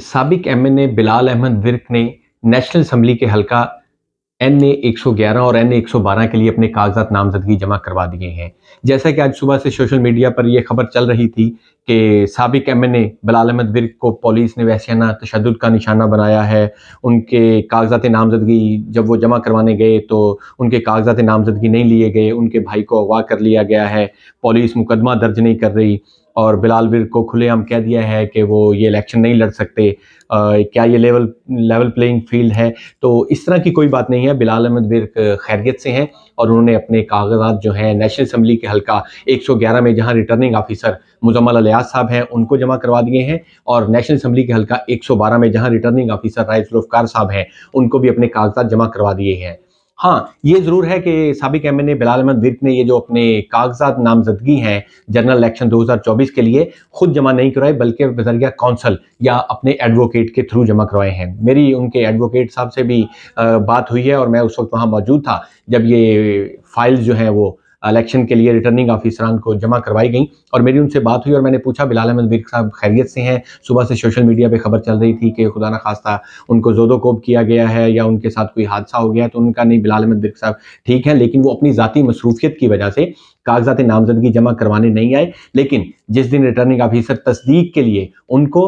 سابق MNA بلال Ahmad work نے national assembly کے حلقہ NA 111 اور NA 112 کے لیے اپنے کاغذات نامزدگی جمع کروا دیے ہیں۔ جیسا کہ آج صبح سے سوشل میڈیا پر یہ خبر چل رہی تھی کہ سابق MNA بلال احمد ورک کو پولیس نے وحشیانہ تشدد کا نشانہ بنایا ہے۔ ان کے کاغذات نامزدگی جب وہ جمع کروانے گئے تو ان کے کاغذات نامزدگی نہیں لیے گئے، ان کے بھائی کو اغوا کر لیا گیا ہے، پولیس مقدمہ درج نہیں کر رہی اور بلال ورک کو کھلے عام کہہ دیا ہے کہ وہ یہ الیکشن نہیں لڑ سکتے۔ کیا یہ لیول پلینگ فیلڈ ہے؟ تو اس طرح کی کوئی بات نہیں ہے۔ بلال احمد ورک خیریت سے ہیں اور انہوں نے اپنے کاغذات جو ہیں نیشنل اسمبلی کے حلقہ 111 میں جہاں ریٹرننگ آفیسر مزمل الیاس صاحب ہیں ان کو جمع کروا دیے ہیں، اور نیشنل اسمبلی کے حلقہ 112 میں جہاں ریٹرننگ آفیسر رائے ذوالفقار صاحب ہیں ان کو بھی اپنے کاغذات جمع کروا دیے ہیں۔ ہاں، یہ ضرور ہے کہ سابق MNA بلال احمد ورک نے یہ جو اپنے کاغذات نامزدگی ہیں جنرل الیکشن 2024 کے لیے خود جمع نہیں کروائے، بلکہ بذریعہ کونسل یا اپنے ایڈوکیٹ کے تھرو جمع کروائے ہیں۔ میری ان کے ایڈوکیٹ صاحب سے بھی بات ہوئی ہے اور میں اس وقت وہاں موجود تھا جب یہ فائلز جو ہیں وہ الیکشن کے لیے ریٹرننگ آفیسران کو جمع کروائی گئیں، اور میری ان سے بات ہوئی اور میں نے پوچھا بلال احمد ورک صاحب خیریت سے ہیں؟ صبح سے سوشل میڈیا پہ خبر چل رہی تھی کہ خدا نہ خواستہ ان کو زود و کوب کیا گیا ہے یا ان کے ساتھ کوئی حادثہ ہو گیا ہے، تو ان کا نہیں، بلال احمد ورک صاحب ٹھیک ہیں، لیکن وہ اپنی ذاتی مصروفیت کی وجہ سے کاغذات نامزدگی جمع کروانے نہیں آئے، لیکن جس دن ریٹرننگ آفیسر تصدیق کے لیے ان کو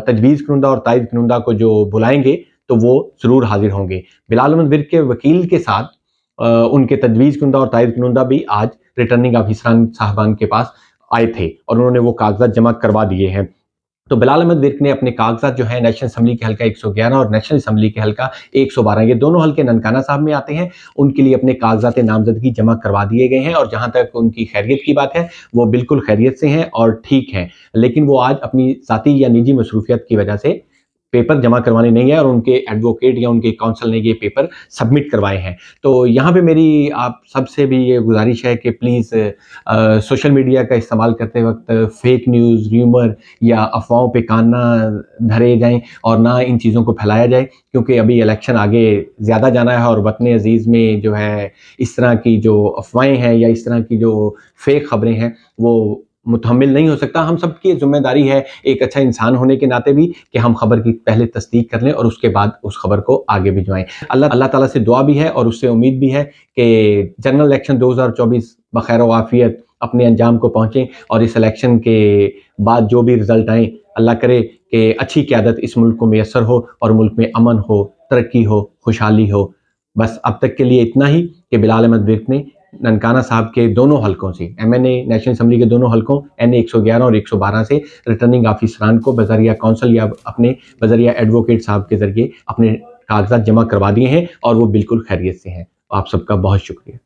تجویز کنندہ اور تائید کنندہ کو جو بلائیں گے تو وہ ضرور حاضر ہوں گے۔ بلال احمد ورک کے وکیل کے ساتھ ان کے تجویز کنندہ اور تائید کنندہ بھی آج ریٹرننگ آفیسران صاحبان کے پاس آئے تھے اور انہوں نے وہ کاغذات جمع کروا دیے ہیں۔ تو بلال احمد ورک نے اپنے کاغذات جو ہیں نیشنل اسمبلی کے حلقہ 111 اور نیشنل اسمبلی کے حلقہ 112، یہ دونوں حلقے ننکانہ صاحب میں آتے ہیں، ان کے لیے اپنے کاغذات نامزدگی جمع کروا دیے گئے ہیں، اور جہاں تک ان کی خیریت کی بات ہے وہ بالکل خیریت سے ہیں اور ٹھیک ہیں، لیکن وہ آج اپنی ذاتی یا نجی مصروفیت کی وجہ سے پیپر جمع کروانے نہیں ہے اور ان کے ایڈوکیٹ یا ان کے کونسل نے یہ پیپر سبمٹ کروائے ہیں۔ تو یہاں پہ میری آپ سب سے بھی یہ گزارش ہے کہ پلیز سوشل میڈیا کا استعمال کرتے وقت فیک نیوز، ریومر یا افواہوں پہ کان نہ دھرے جائیں اور نہ ان چیزوں کو پھیلایا جائے، کیونکہ ابھی الیکشن آگے زیادہ جانا ہے اور وطن عزیز میں جو ہے اس طرح کی جو افواہیں ہیں یا اس طرح کی جو فیک خبریں ہیں وہ متحمل نہیں ہو سکتا۔ ہم سب کی ذمہ داری ہے ایک اچھا انسان ہونے کے ناطے بھی کہ ہم خبر کی پہلے تصدیق کر لیں اور اس کے بعد اس خبر کو آگے بھجوائیں۔ اللہ تعالیٰ سے دعا بھی ہے اور اس سے امید بھی ہے کہ جنرل الیکشن 2024 بخیر و عافیت اپنے انجام کو پہنچیں، اور اس الیکشن کے بعد جو بھی رزلٹ آئیں اللہ کرے کہ اچھی قیادت اس ملک کو میسر ہو اور ملک میں امن ہو، ترقی ہو، خوشحالی ہو۔ بس اب تک کے لیے اتنا ہی کہ بلال احمد ورک نے ننکانہ صاحب کے دونوں حلقوں سے MNA نیشنل اسمبلی کے دونوں حلقوں NA 111 اور 112 سے ریٹرننگ آفیسران کو بذریعہ کونسل یا اپنے بذریعہ ایڈوکیٹ صاحب کے ذریعے اپنے کاغذات جمع کروا دیے ہیں اور وہ بالکل خیریت سے ہیں۔ آپ سب کا بہت شکریہ۔